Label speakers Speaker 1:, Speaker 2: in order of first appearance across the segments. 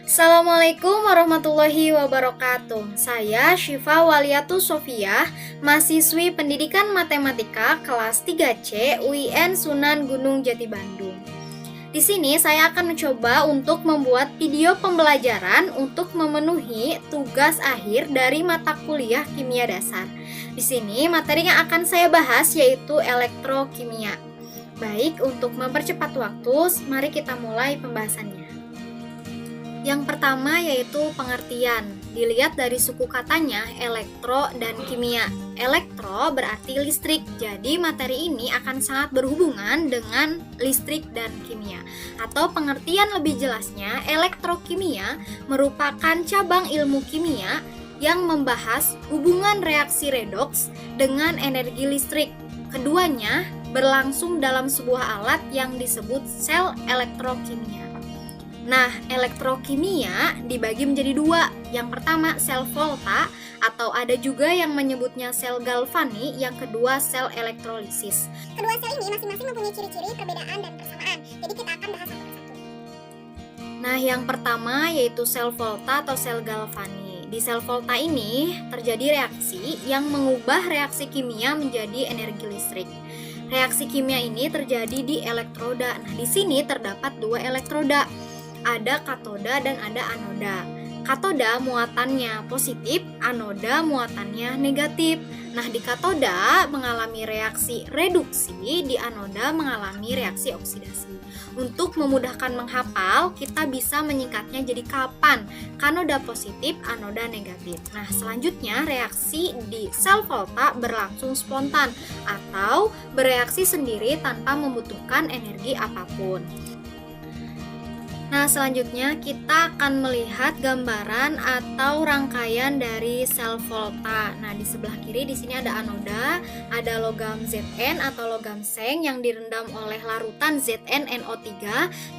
Speaker 1: Assalamualaikum warahmatullahi wabarakatuh. Saya Syifa Waliatus Sofiah, mahasiswi Pendidikan Matematika kelas 3C UIN Sunan Gunung Jati Bandung. Di sini saya akan mencoba untuk membuat video pembelajaran untuk memenuhi tugas akhir dari mata kuliah kimia dasar. Di sini materi yang akan saya bahas yaitu elektrokimia. Baik, untuk mempercepat waktu, mari kita mulai pembahasannya. Yang pertama yaitu pengertian. Dilihat dari suku katanya elektro dan kimia. Elektro berarti listrik, jadi materi ini akan sangat berhubungan dengan listrik dan kimia. Atau pengertian lebih jelasnya, elektrokimia merupakan cabang ilmu kimia yang membahas hubungan reaksi redoks dengan energi listrik. Keduanya berlangsung dalam sebuah alat yang disebut sel elektrokimia. Nah, elektrokimia dibagi menjadi dua. Yang pertama sel volta, atau ada juga yang menyebutnya sel galvani. Yang kedua sel elektrolisis.
Speaker 2: Kedua sel ini masing-masing mempunyai ciri-ciri, perbedaan, dan persamaan. Jadi kita akan bahas satu persatu.
Speaker 1: Nah, yang pertama yaitu sel volta atau sel galvani. Di sel volta ini terjadi reaksi yang mengubah reaksi kimia menjadi energi listrik. Reaksi kimia ini terjadi di elektroda. Nah, di sini terdapat dua elektroda. Ada katoda dan ada anoda. Katoda muatannya positif, anoda muatannya negatif. Nah, di katoda mengalami reaksi reduksi, di anoda mengalami reaksi oksidasi. Untuk memudahkan menghafal, kita bisa menyingkatnya jadi kapan, kanoda positif, anoda negatif. Nah, selanjutnya reaksi di sel volta berlangsung spontan atau bereaksi sendiri tanpa membutuhkan energi apapun. Nah, selanjutnya kita akan melihat gambaran atau rangkaian dari sel volta. Nah, di sebelah kiri di sini ada anoda, ada logam Zn atau logam seng yang direndam oleh larutan ZnNO3.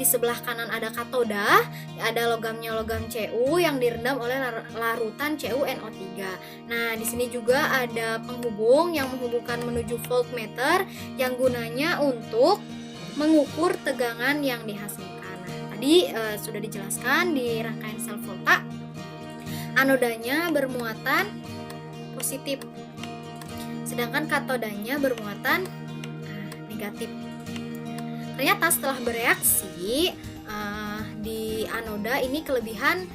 Speaker 1: Di sebelah kanan ada katoda, ada logamnya logam Cu yang direndam oleh larutan CuNO3. Nah, di sini juga ada penghubung yang menghubungkan menuju voltmeter yang gunanya untuk mengukur tegangan yang dihasilkan. Tadi sudah dijelaskan di rangkaian sel volta, anodanya bermuatan positif, sedangkan katodanya bermuatan negatif. Ternyata setelah bereaksi di anoda ini kelebihan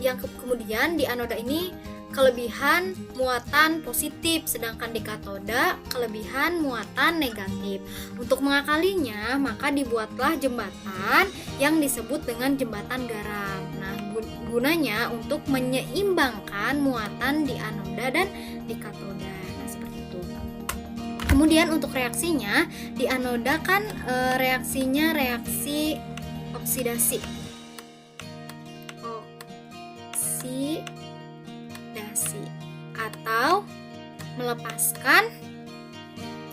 Speaker 1: yang kemudian di anoda ini kelebihan muatan positif, sedangkan di katoda kelebihan muatan negatif. Untuk mengakalinya, maka dibuatlah jembatan yang disebut dengan jembatan garam. Nah, gunanya untuk menyeimbangkan muatan di anoda dan di katoda. Nah, seperti itu. Kemudian untuk reaksinya, di anoda kan reaksinya reaksi oksidasi. Atau melepaskan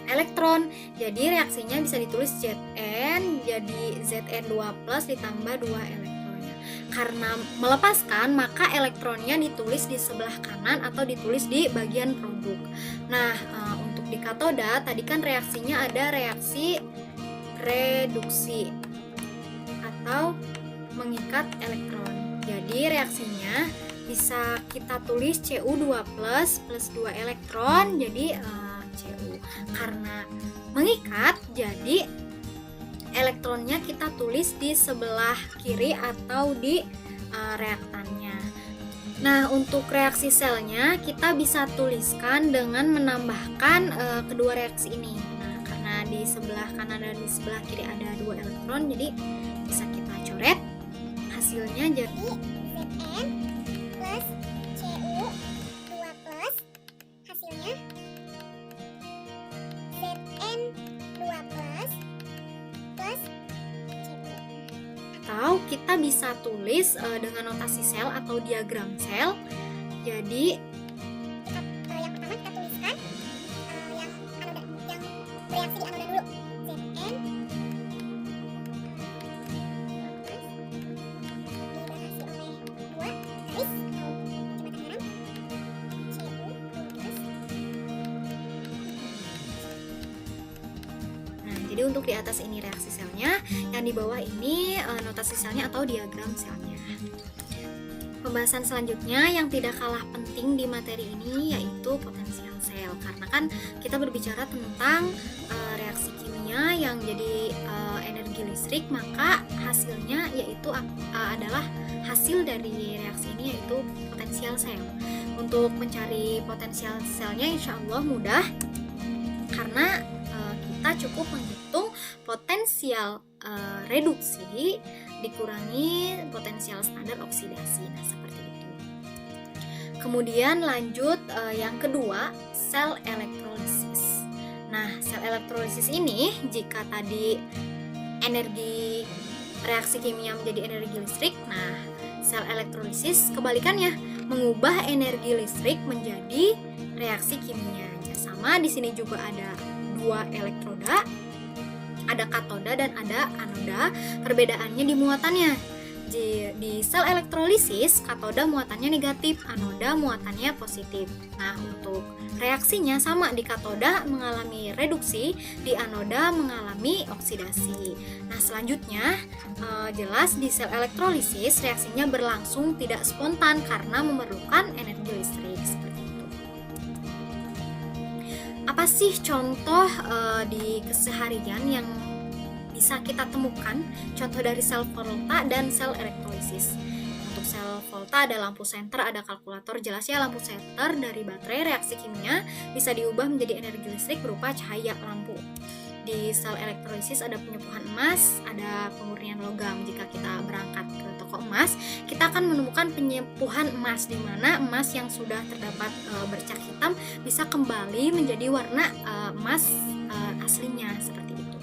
Speaker 1: elektron. Jadi reaksinya bisa ditulis Zn jadi Zn2+ ditambah 2 elektronnya. Karena melepaskan, maka elektronnya ditulis di sebelah kanan atau ditulis di bagian produk. Nah, untuk di katoda tadi kan reaksinya ada reaksi reduksi atau mengikat elektron. Jadi reaksinya bisa kita tulis Cu2+ plus 2 elektron jadi Cu. Karena mengikat, jadi elektronnya kita tulis di sebelah kiri atau di reaktannya. Nah, untuk reaksi selnya kita bisa tuliskan dengan menambahkan kedua reaksi ini. Nah, karena di sebelah kanan dan di sebelah kiri ada 2 elektron, jadi bisa kita coret. Hasilnya jadi
Speaker 2: Zn plus Cu2+, hasilnya Zn2+ plus Cu.
Speaker 1: Atau kita bisa tulis dengan notasi sel atau diagram sel. Jadi
Speaker 2: yang pertama kita tuliskan yang bereaksi di anoda dulu. Zn
Speaker 1: jadi Jadi untuk di atas ini reaksi selnya, yang di bawah ini notasi selnya atau diagram selnya. Pembahasan selanjutnya yang tidak kalah penting di materi ini yaitu potensial sel, karena kan kita berbicara tentang reaksi kimia yang jadi energi listrik, maka hasilnya yaitu adalah hasil dari reaksi ini yaitu potensial sel. Untuk mencari potensial selnya insya Allah mudah, karena kita cukup menghitung potensial reduksi dikurangi potensial standar oksidasi. Nah, seperti itu. Kemudian lanjut yang kedua, sel elektrolisis. Nah, sel elektrolisis ini jika tadi energi reaksi kimia menjadi energi listrik, nah sel elektrolisis kebalikannya, mengubah energi listrik menjadi reaksi kimianya. Sama di sini juga ada dua elektroda, ada katoda dan ada anoda. Perbedaannya di muatannya. Di sel elektrolisis, katoda muatannya negatif, anoda muatannya positif. Nah, untuk reaksinya sama, di katoda mengalami reduksi, di anoda mengalami oksidasi. Nah, selanjutnya jelas di sel elektrolisis reaksinya berlangsung tidak spontan karena memerlukan energi listrik seperti itu. Apa sih contoh di keseharian yang bisa kita temukan contoh dari sel volta dan sel elektrolisis? Untuk sel volta ada lampu senter, ada kalkulator. Jelas ya, lampu senter dari baterai reaksi kimia bisa diubah menjadi energi listrik berupa cahaya lampu. Di sel elektrolisis ada penyembuhan emas, ada pemurnian logam. Jika kita berangkat ke toko emas, kita akan menemukan penyembuhan emas, di mana emas yang sudah terdapat bercak hitam bisa kembali menjadi warna emas aslinya seperti itu.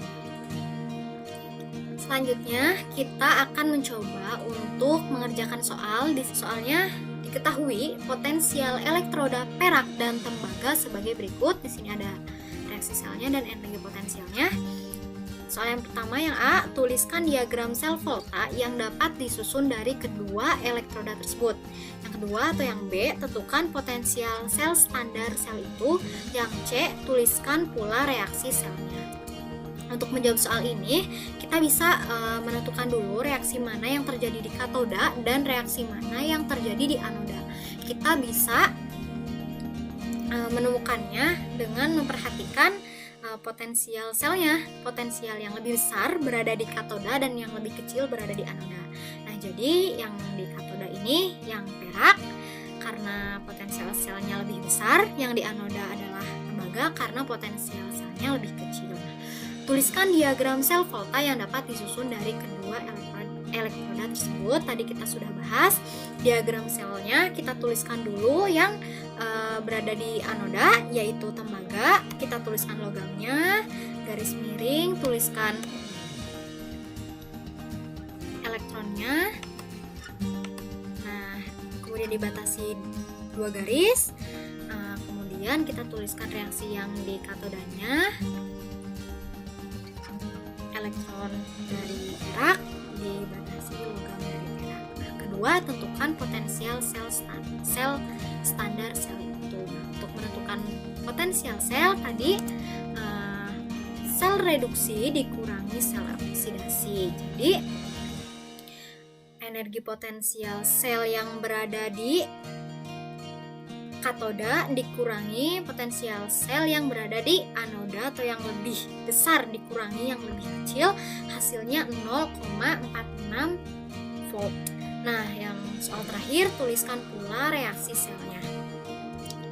Speaker 1: Selanjutnya kita akan mencoba untuk mengerjakan soal. Di soalnya diketahui potensial elektroda perak dan tembaga sebagai berikut. Di sini ada reaksi selnya dan energi potensialnya. Soal yang pertama yang A, tuliskan diagram sel volta yang dapat disusun dari kedua elektroda tersebut. Yang kedua atau yang B, tentukan potensial sel standar sel itu. Yang C, tuliskan pula reaksi selnya. Untuk menjawab soal ini, kita bisa menentukan dulu reaksi mana yang terjadi di katoda dan reaksi mana yang terjadi di anoda. Kita bisa menemukannya dengan memperhatikan potensial selnya. Potensial yang lebih besar berada di katoda dan yang lebih kecil berada di anoda. Nah, jadi yang di katoda ini yang perak karena potensial selnya lebih besar, yang di anoda adalah tembaga karena potensial selnya lebih kecil. Tuliskan diagram sel volta yang dapat disusun dari kedua elektroda tersebut. Tadi kita sudah bahas diagram selnya. Kita tuliskan dulu yang berada di anoda, yaitu tembaga. Kita tuliskan logamnya, garis miring, tuliskan elektronnya. Nah, kemudian dibatasi dua garis. Kemudian kita tuliskan reaksi yang di katodanya, elektron dari perak dibatasi logam dari perak. Nah, kedua, tentukan potensial sel standar sel itu. Nah, untuk menentukan potensial sel tadi sel reduksi dikurangi sel oksidasi. Jadi energi potensial sel yang berada di katoda dikurangi potensial sel yang berada di anoda atau yang lebih besar dikurangi yang lebih kecil, hasilnya 0,46 volt. Nah, yang soal terakhir, tuliskan pula reaksi selnya.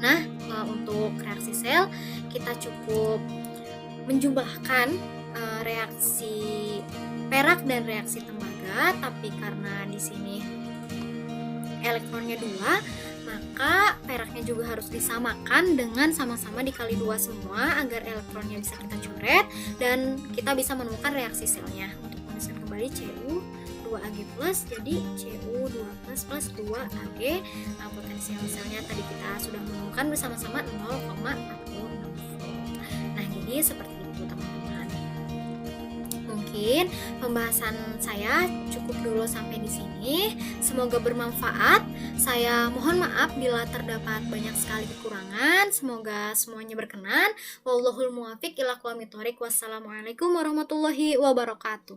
Speaker 1: Nah, untuk reaksi sel kita cukup menjumlahkan reaksi perak dan reaksi tembaga, tapi karena di sini elektronnya 2, maka peraknya juga harus disamakan dengan sama-sama dikali 2 semua agar elektronnya bisa kita coret dan kita bisa menemukan reaksi selnya. Untuk menuliskan kembali Cu 2Ag+, jadi Cu2+ plus 2Ag. Nah, potensial selnya tadi kita sudah menemukan bersama-sama 0,46 volt. Nah, jadi seperti itu teman-teman. Mungkin mungkin pembahasan saya cukup dulu sampai di sini. Semoga bermanfaat. Saya mohon maaf bila terdapat banyak sekali kekurangan. Semoga semuanya berkenan. Wallahul muwaffiq ila aqwamit thoriq. Wassalamualaikum warahmatullahi wabarakatuh.